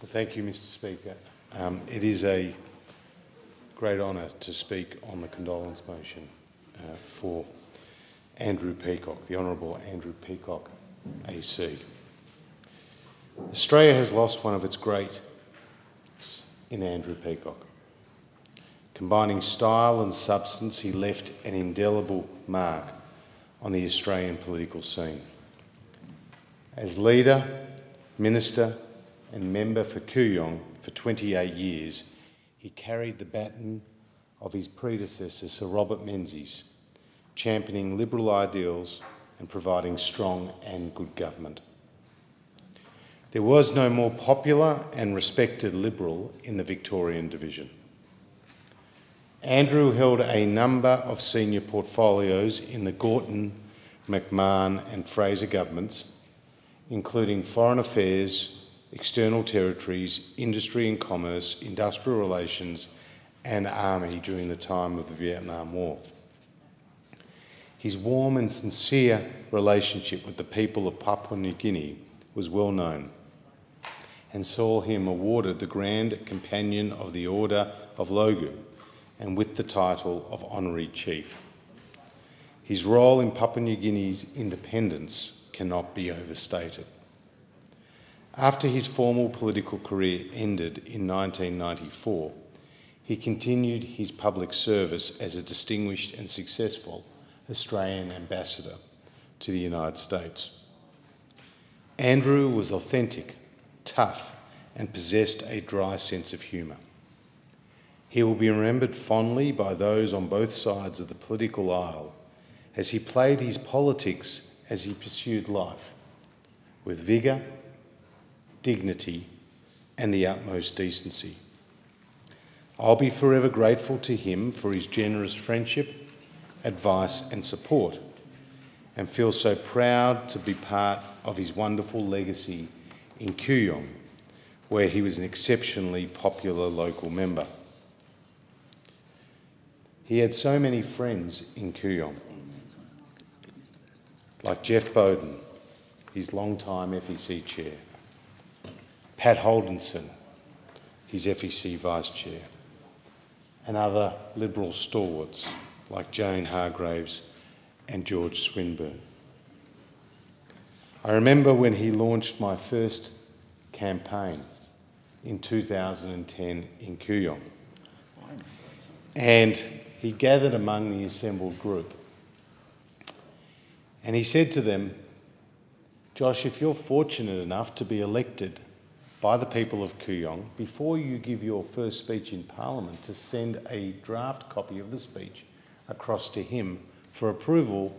Well, thank you, Mr. Speaker. It is a great honour to speak on the condolence motion for Andrew Peacock, the Honourable Andrew Peacock, AC. Australia has lost one of its greats in Andrew Peacock. Combining style and substance, he left an indelible mark on the Australian political scene. As leader, minister and member for Kooyong for 28 years, he carried the baton of his predecessor, Sir Robert Menzies, championing liberal ideals and providing strong and good government. There was no more popular and respected Liberal in the Victorian division. Andrew held a number of senior portfolios in the Gorton, McMahon and Fraser governments, including Foreign Affairs, External Territories, Industry and Commerce, Industrial Relations and Army during the time of the Vietnam War. His warm and sincere relationship with the people of Papua New Guinea was well known, and saw him awarded the Grand Companion of the Order of Logu and with the title of Honorary Chief. His role in Papua New Guinea's independence cannot be overstated. After his formal political career ended in 1994, he continued his public service as a distinguished and successful Australian ambassador to the United States. Andrew was authentic, tough and possessed a dry sense of humour. He will be remembered fondly by those on both sides of the political aisle as he played his politics as he pursued life with vigour, dignity and the utmost decency. I'll be forever grateful to him for his generous friendship, advice and support, and feel so proud to be part of his wonderful legacy in Kooyong, where he was an exceptionally popular local member. He had so many friends in Kooyong, like Jeff Bowden, his long-time FEC chair, Pat Holdenson, his FEC vice chair, and other Liberal stalwarts like Jane Hargraves and George Swinburne. I remember when he launched my first campaign in 2010 in Kooyong, and he gathered among the assembled group and he said to them, "Josh, if you're fortunate enough to be elected by the people of Kooyong, before you give your first speech in Parliament, to send a draft copy of the speech across to him for approval,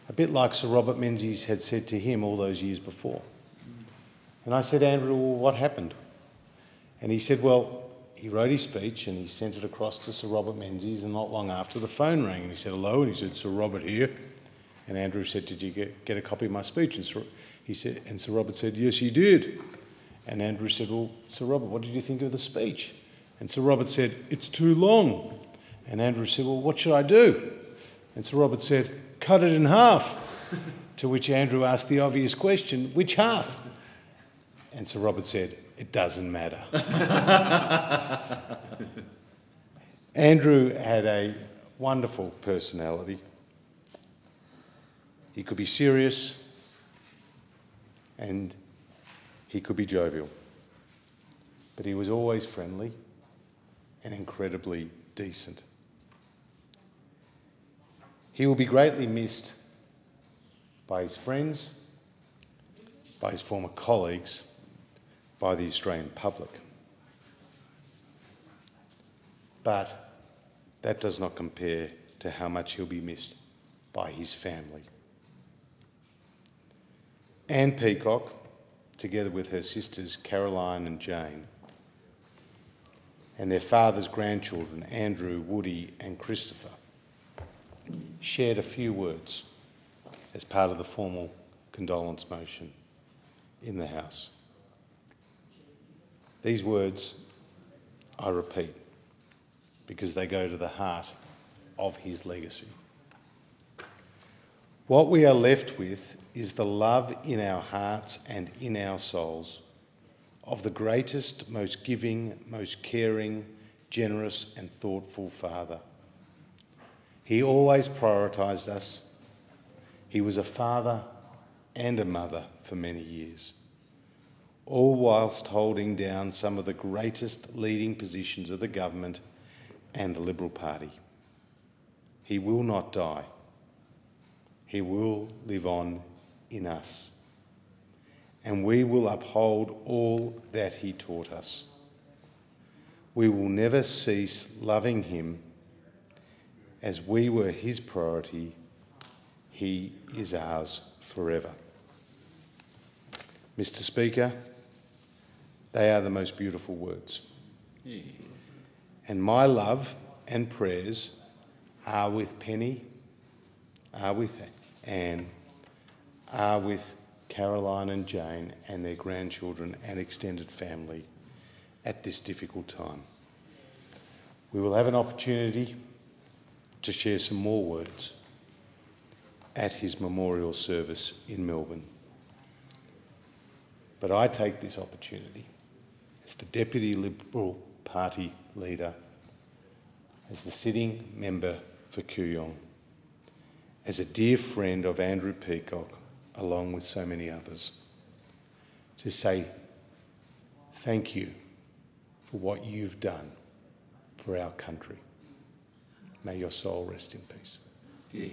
a bit like Sir Robert Menzies had said to him all those years before." And I said, "Andrew, well, what happened?" And he said, well, he wrote his speech and he sent it across to Sir Robert Menzies, and not long after the phone rang and he said, "Hello," and he said, "Sir Robert here." And Andrew said, "Did you get a copy of my speech?" And Sir Robert said, "Yes, you did." And Andrew said, "Well, Sir Robert, what did you think of the speech?" And Sir Robert said, "It's too long." And Andrew said, "Well, what should I do?" And Sir Robert said, "Cut it in half." To which Andrew asked the obvious question, "Which half?" And Sir Robert said, "It doesn't matter." Andrew had a wonderful personality. He could be serious and he could be jovial, but he was always friendly and incredibly decent. He will be greatly missed by his friends, by his former colleagues, by the Australian public. But that does not compare to how much he'll be missed by his family. Anne Peacock, together with her sisters Caroline and Jane, and their father's grandchildren, Andrew, Woody and Christopher, shared a few words as part of the formal condolence motion in the House. These words, I repeat, because they go to the heart of his legacy. What we are left with is the love in our hearts and in our souls of the greatest, most giving, most caring, generous and thoughtful father. He always prioritised us. He was a father and a mother for many years, all whilst holding down some of the greatest leading positions of the government and the Liberal Party. He will not die. He will live on in us, and we will uphold all that he taught us. We will never cease loving him. As we were his priority, he is ours forever. Mr. Speaker, they are the most beautiful words. Yeah. And my love and prayers are with Penny, are with Anne, are with Caroline and Jane and their grandchildren and extended family at this difficult time. We will have an opportunity to share some more words at his memorial service in Melbourne. But I take this opportunity as the Deputy Liberal Party leader, as the sitting member for Kooyong, as a dear friend of Andrew Peacock, along with so many others, to say thank you for what you've done for our country. May your soul rest in peace. Yeah.